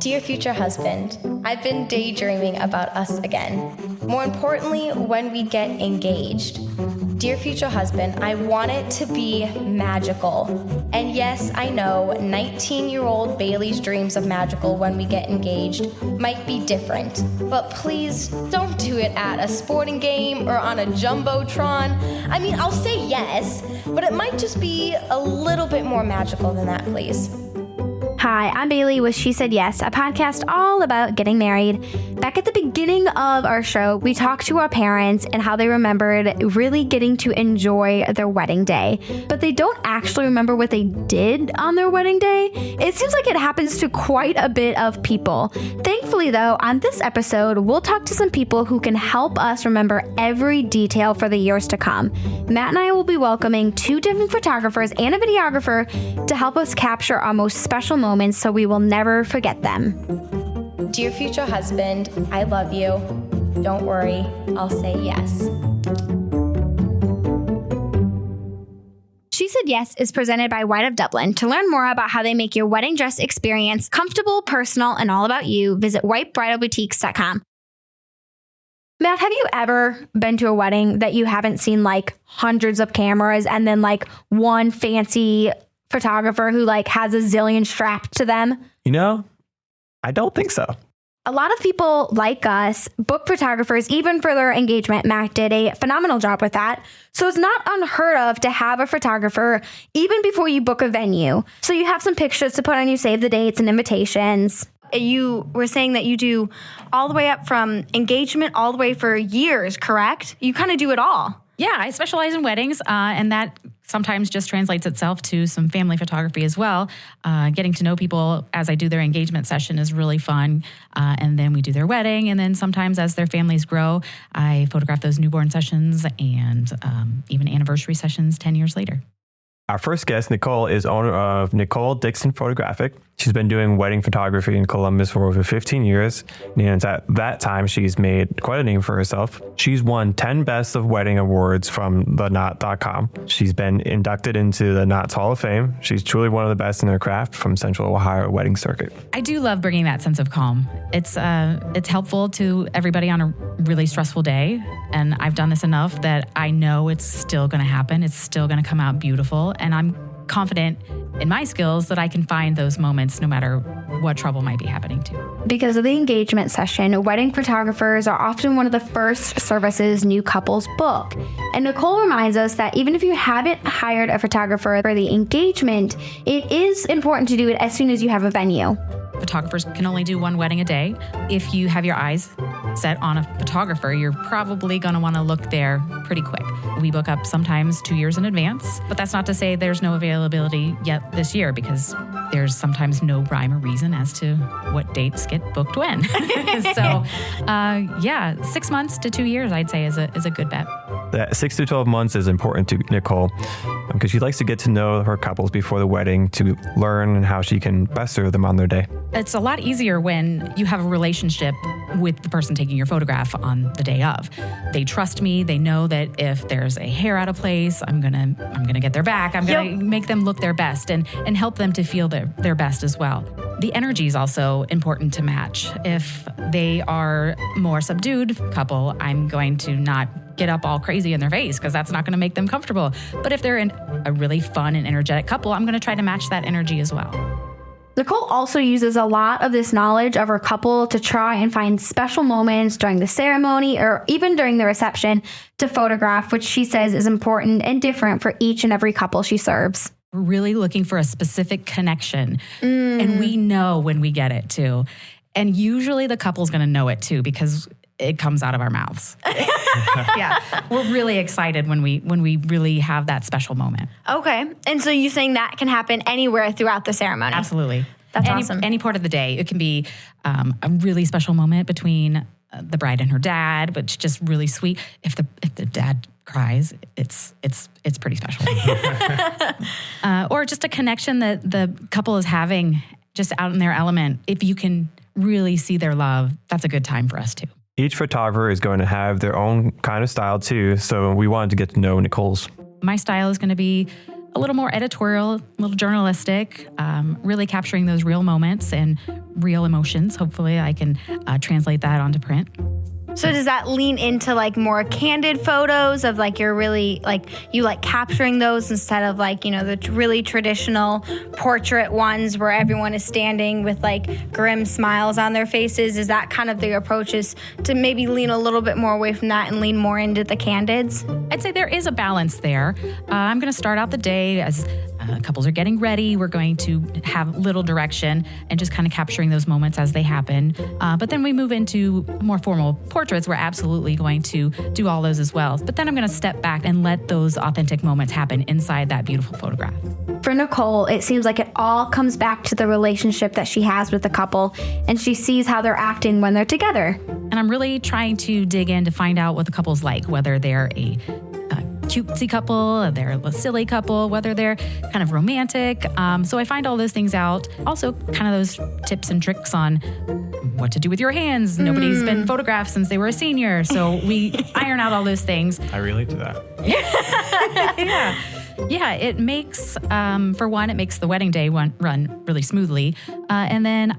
Dear future husband, I've been daydreaming about us again. More importantly, when we get engaged. Dear future husband, I want it to be magical. And yes, I know 19-year-old Bailey's dreams of magical when we get engaged might be different. But please don't do it at a sporting game or on a jumbotron. I mean, I'll say yes, but it might just be a little bit more magical than that, please. Hi, I'm Bailey with She Said Yes, a podcast all about getting married. Back at the beginning of our show, we talked to our parents and how they remembered really getting to enjoy their wedding day, but they don't actually remember what they did on their wedding day. It seems like it happens to quite a bit of people. Thankfully, though, on this episode, we'll talk to some people who can help us remember every detail for the years to come. Matt and I will be welcoming 2 different photographers and a videographer to help us capture our most special moments so we will never forget them. Dear future husband, I love you. Don't worry, I'll say yes. She Said Yes is presented by White of Dublin. To learn more about how they make your wedding dress experience comfortable, personal, and all about you, visit whitebridalboutiques.com. Matt, have you ever been to a wedding that you haven't seen like hundreds of cameras and then like one fancy photographer who like has a zillion strapped to them? You know, I don't think so. A lot of people like us book photographers even for their engagement. Matt did a phenomenal job with that. So it's not unheard of to have a photographer even before you book a venue. So you have some pictures to put on your save the dates and invitations. You were saying that you do all the way up from engagement all the way for years, correct? You kind of do it all. Yeah, I specialize in weddings, and that sometimes just translates itself to some family photography as well. Getting to know people as I do their engagement session is really fun, and then we do their wedding, and then sometimes as their families grow, I photograph those newborn sessions and even anniversary sessions 10 years later. Our first guest, Nicole, is owner of Nicole Dixon Photographic. She's been doing wedding photography in Columbus for over 15 years. And at that time, she's made quite a name for herself. She's won 10 Best of Wedding Awards from TheKnot.com. She's been inducted into the Knots Hall of Fame. She's truly one of the best in her craft from Central Ohio wedding circuit. I do love bringing that sense of calm. It's helpful to everybody on a really stressful day. And I've done this enough that I know it's still going to happen. It's still going to come out beautiful. And I'm confident in my skills that I can find those moments no matter what trouble might be happening to. Because of the engagement session, wedding photographers are often one of the first services new couples book. And Nicole reminds us that even if you haven't hired a photographer for the engagement, it is important to do it as soon as you have a venue. Photographers can only do one wedding a day. If you have your eyes set on a photographer, you're probably going to want to look there pretty quick. We book up sometimes 2 years in advance, but that's not to say there's no availability yet this year because there's sometimes no rhyme or reason as to what dates get booked when. So, 6 months to 2 years, I'd say is a good bet. That 6 to 12 months is important to Nicole because she likes to get to know her couples before the wedding to learn how she can best serve them on their day. It's a lot easier when you have a relationship with the person taking your photograph on the day of. They trust me. They know that if there's a hair out of place, I'm gonna get their back. I'm gonna make them look their best and help them to feel their best as well. The energy is also important to match. If they are more subdued couple, I'm going to not get up all crazy in their face because that's not going to make them comfortable. But if they're in a really fun and energetic couple, I'm going to try to match that energy as well. Nicole also uses a lot of this knowledge of her couple to try and find special moments during the ceremony or even during the reception to photograph, which she says is important and different for each and every couple she serves. We're really looking for a specific connection, and we know when we get it too. And usually the couple's going to know it too because it comes out of our mouths. Yeah, we're really excited when we really have that special moment. Okay, and so you're saying that can happen anywhere throughout the ceremony? Absolutely. That's awesome. Any part of the day. It can be a really special moment between the bride and her dad, which is just really sweet. If the dad cries, it's pretty special. Or just a connection that the couple is having just out in their element. If you can really see their love, that's a good time for us too. Each photographer is going to have their own kind of style too, so we wanted to get to know Nicole's. My style is going to be a little more editorial, a little journalistic, really capturing those real moments and real emotions. Hopefully I can translate that onto print. So does that lean into like more candid photos of like you're really like you like capturing those instead of like, you know, the really traditional portrait ones where everyone is standing with like grim smiles on their faces? Is that kind of the approach, is to maybe lean a little bit more away from that and lean more into the candids? I'd say there is a balance there. I'm going to start out the day as couples are getting ready. We're going to have little direction and just kind of capturing those moments as they happen. But then we move into more formal portraits. We're absolutely going to do all those as well. But then I'm going to step back and let those authentic moments happen inside that beautiful photograph. For Nicole, it seems like it all comes back to the relationship that she has with the couple, and she sees how they're acting when they're together. And I'm really trying to dig in to find out what the couple's like, whether they're a cutesy couple, they're a silly couple, whether they're kind of romantic. So I find all those things out. Also, kind of those tips and tricks on what to do with your hands. Nobody's been photographed since they were a senior. So we iron out all those things. I relate to that. Yeah, it makes, for one, it makes the wedding day run really smoothly. And then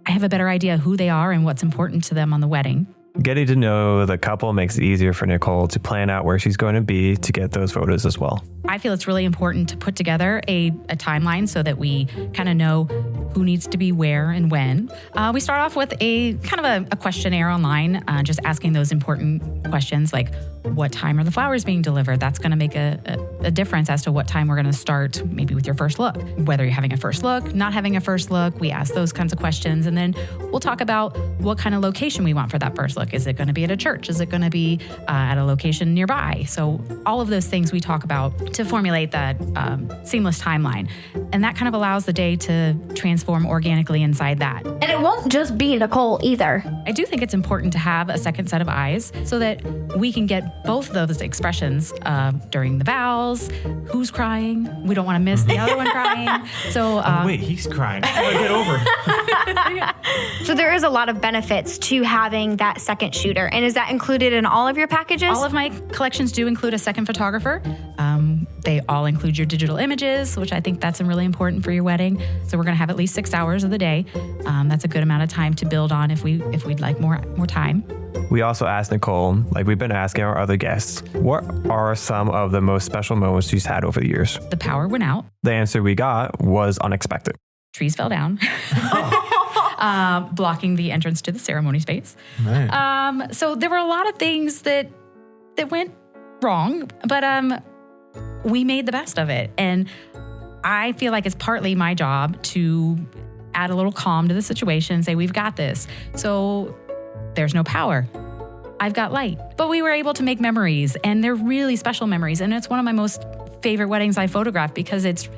I have a better idea who they are and what's important to them on the wedding. Getting to know the couple makes it easier for Nicole to plan out where she's going to be to get those photos as well. I feel it's really important to put together a timeline so that we kind of know who needs to be where and when. We start off with a kind of a questionnaire online, just asking those important questions like, what time are the flowers being delivered? That's going to make a difference as to what time we're going to start, maybe with your first look. Whether you're having a first look, not having a first look, we ask those kinds of questions. And then we'll talk about what kind of location we want for that first look. Is it going to be at a church? Is it going to be at a location nearby? So all of those things we talk about to formulate that seamless timeline. And that kind of allows the day to transform organically inside that. And it won't just be Nicole either. I do think it's important to have a second set of eyes so that we can get both of those expressions during the vows. Who's crying? We don't want to miss the other one crying. So wait, he's crying. Get over it. So there is a lot of benefits to having that second shooter. And is that included in all of your packages? All of my collections do include a second photographer. They all include your digital images, which I think that's really important for your wedding. So we're going to have at least 6 hours of the day. That's a good amount of time to build on if we'd like more time. We also asked Nicole, like we've been asking our other guests, what are some of the most special moments she's had over the years? The power went out. The answer we got was unexpected. Trees fell down, blocking the entrance to the ceremony space. Right. So there were a lot of things that went wrong, but we made the best of it. And I feel like it's partly my job to add a little calm to the situation and say, we've got this. So there's no power. I've got light. But we were able to make memories, and they're really special memories. And it's one of my most favorite weddings I photographed because it's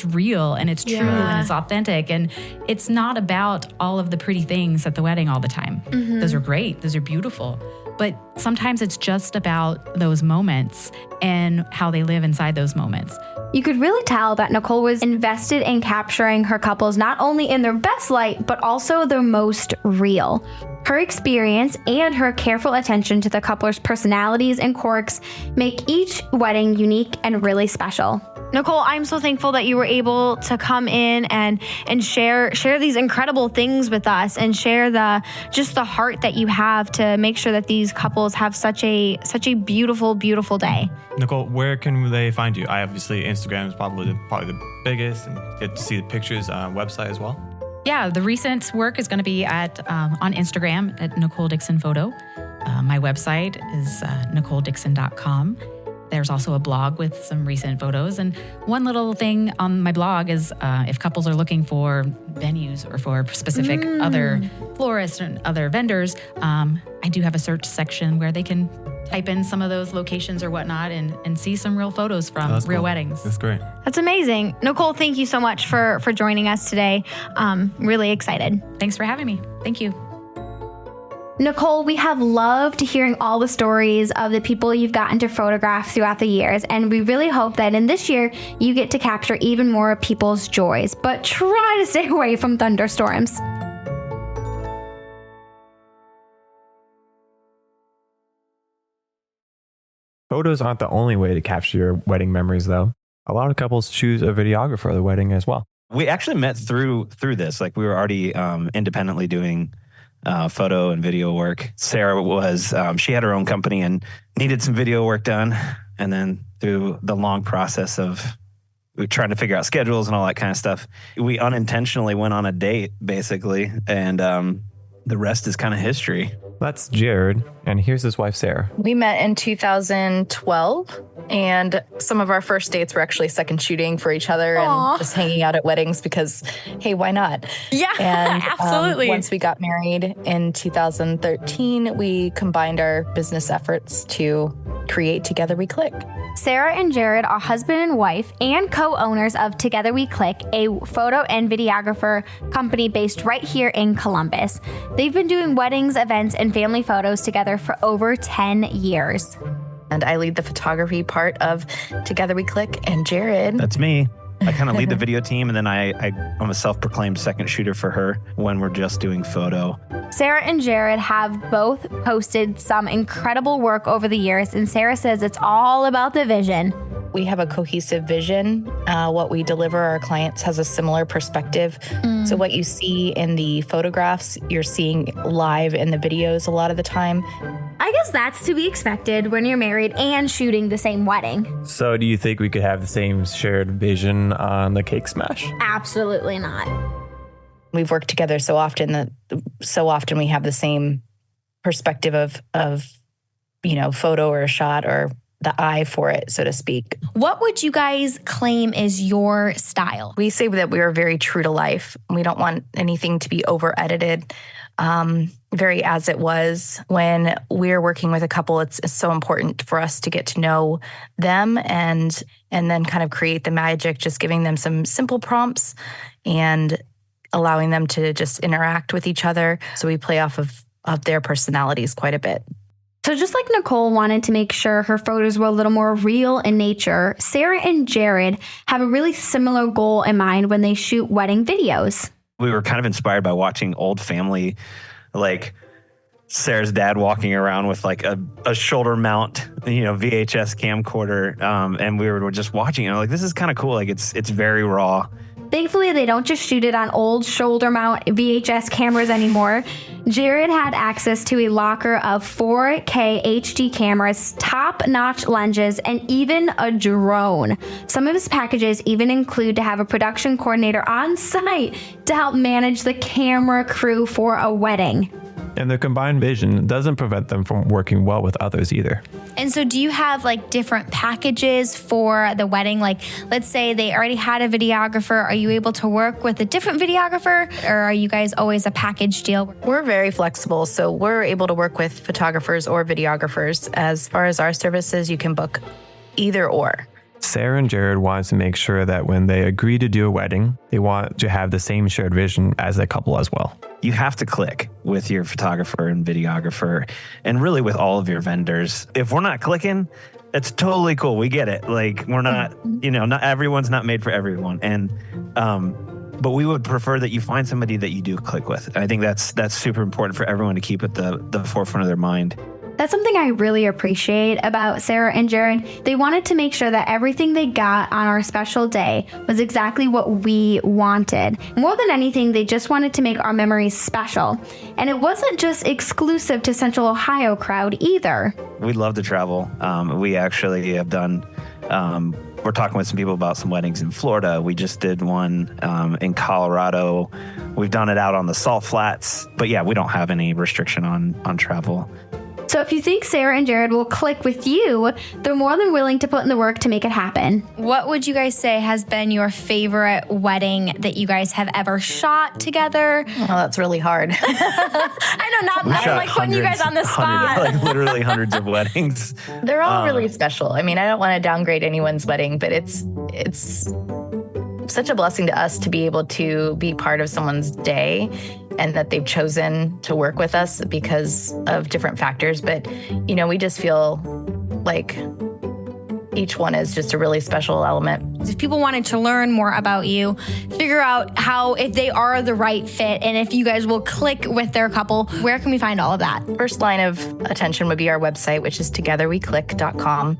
real and it's true and it's authentic. And it's not about all of the pretty things at the wedding all the time. Mm-hmm. Those are great. Those are beautiful. But sometimes it's just about those moments and how they live inside those moments. You could really tell that Nicole was invested in capturing her couples not only in their best light, but also their most real. Her experience and her careful attention to the couple's personalities and quirks make each wedding unique and really special. Nicole, I'm so thankful that you were able to come in and share these incredible things with us and share the heart that you have to make sure that these couples have such a beautiful, beautiful day. Nicole, where can they find you? Obviously, Instagram is probably the biggest, and get to see the pictures website as well. Yeah, the recent work is going to be on Instagram at Nicole Dixon Photo. My website is NicoleDixon.com. There's also a blog with some recent photos. And one little thing on my blog is if couples are looking for venues or for specific other florists and other vendors, I do have a search section where they can type in some of those locations or whatnot and see some real photos from real weddings. That's great. That's amazing. Nicole, thank you so much for joining us today. Really excited. Thanks for having me. Thank you. Nicole, we have loved hearing all the stories of the people you've gotten to photograph throughout the years, and we really hope that in this year you get to capture even more people's joys, but try to stay away from thunderstorms. Photos aren't the only way to capture your wedding memories, though. A lot of couples choose a videographer for the wedding as well. We actually met through this. Like we were already independently doing photo and video work. Sarah was, she had her own company and needed some video work done. And then through the long process of trying to figure out schedules and all that kind of stuff, we unintentionally went on a date basically. And the rest is kind of history. That's Jared, and here's his wife, Sarah. We met in 2012, and some of our first dates were actually second shooting for each other and just hanging out at weddings because, hey, why not? Yeah, and, absolutely. Once we got married in 2013, we combined our business efforts to create Together We Click. Sarah and Jared are husband and wife and co-owners of Together We Click, a photo and videographer company based right here in Columbus. They've been doing weddings, events, and family photos together for over 10 years. And I lead the photography part of Together We Click, and Jared. That's me. I kind of lead the video team, and then I'm a self-proclaimed second shooter for her when we're just doing photo. Sarah and Jared have both posted some incredible work over the years, and Sarah says it's all about the vision. We have a cohesive vision. What we deliver our clients has a similar perspective. So what you see in the photographs, you're seeing live in the videos a lot of the time. I guess that's to be expected when you're married and shooting the same wedding. So do you think we could have the same shared vision on the Cake Smash? Absolutely not. We've worked together so often we have the same perspective of photo or a shot or the eye for it, so to speak. What would you guys claim is your style? We say that we are very true to life. We don't want anything to be over edited. Very as it was. When we're working with a couple, it's so important for us to get to know them and then kind of create the magic, just giving them some simple prompts and allowing them to just interact with each other. So we play off of their personalities quite a bit. So just like Nicole wanted to make sure her photos were a little more real in nature, Sarah and Jared have a really similar goal in mind when they shoot wedding videos. We were kind of inspired by watching old family, like Sarah's dad walking around with like a shoulder mount, VHS camcorder. And we were just watching it. Like, this is kind of cool. Like it's very raw. Thankfully, they don't just shoot it on old shoulder mount VHS cameras anymore. Jared had access to a locker of 4K HD cameras, top-notch lenses, and even a drone. Some of his packages even include to have a production coordinator on site to help manage the camera crew for a wedding. And their combined vision doesn't prevent them from working well with others either. And so do you have like different packages for the wedding? Like, let's say they already had a videographer. Are you able to work with a different videographer, or are you guys always a package deal? We're very flexible, so we're able to work with photographers or videographers. As far as our services, you can book either or. Sarah and Jared wants to make sure that when they agree to do a wedding, they want to have the same shared vision as a couple as well. You have to click with your photographer and videographer and really with all of your vendors. If we're not clicking, it's totally cool. We get it. Like, we're not, not everyone's not made for everyone. And, but we would prefer that you find somebody that you do click with. I think that's super important for everyone to keep at the forefront of their mind. That's something I really appreciate about Sarah and Jared. They wanted to make sure that everything they got on our special day was exactly what we wanted. More than anything, they just wanted to make our memories special. And it wasn't just exclusive to Central Ohio crowd either. We'd love to travel. We actually have done, we're talking with some people about some weddings in Florida. We just did one in Colorado. We've done it out on the Salt Flats. But yeah, we don't have any restriction on travel. So if you think Sarah and Jared will click with you, they're more than willing to put in the work to make it happen. What would you guys say has been your favorite wedding that you guys have ever shot together? Oh, that's really hard. I know, not like putting you guys on the spot. Like literally hundreds of weddings. They're all really special. I mean, I don't want to downgrade anyone's wedding, but it's such a blessing to us to be able to be part of someone's day and that they've chosen to work with us because of different factors. But, we just feel like each one is just a really special element. If people wanted to learn more about you, figure out if they are the right fit and if you guys will click with their couple, where can we find all of that? First line of attention would be our website, which is togetherweclick.com.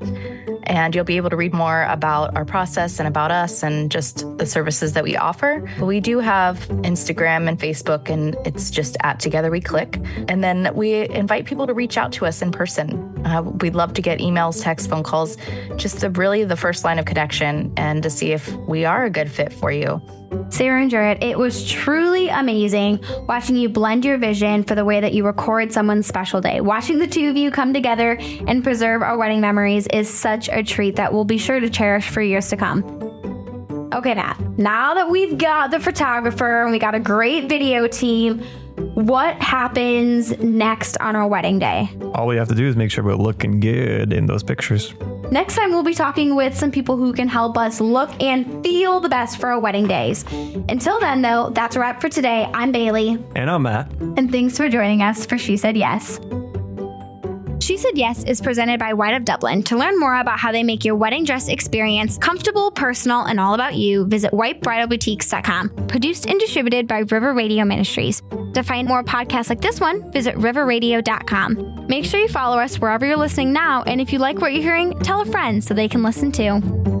and you'll be able to read more about our process and about us and just the services that we offer. We do have Instagram and Facebook, and it's just at Together We Click. And then we invite people to reach out to us in person. We'd love to get emails, texts, phone calls, just really the first line of connection and to see if we are a good fit for you. Sarah and Jared, it was truly amazing watching you blend your vision for the way that you record someone's special day. Watching the two of you come together and preserve our wedding memories is such a treat that we'll be sure to cherish for years to come. Okay, now that we've got the photographer and we got a great video team, what happens next on our wedding day? All we have to do is make sure we're looking good in those pictures. Next time, we'll be talking with some people who can help us look and feel the best for our wedding days. Until then, though, that's a wrap for today. I'm Bailey. And I'm Matt. And thanks for joining us for She Said Yes. She Said Yes is presented by White of Dublin. To learn more about how they make your wedding dress experience comfortable, personal, and all about you, visit whitebridalboutiques.com. Produced and distributed by River Radio Ministries. To find more podcasts like this one, visit riverradio.com. Make sure you follow us wherever you're listening now, and if you like what you're hearing, tell a friend so they can listen too.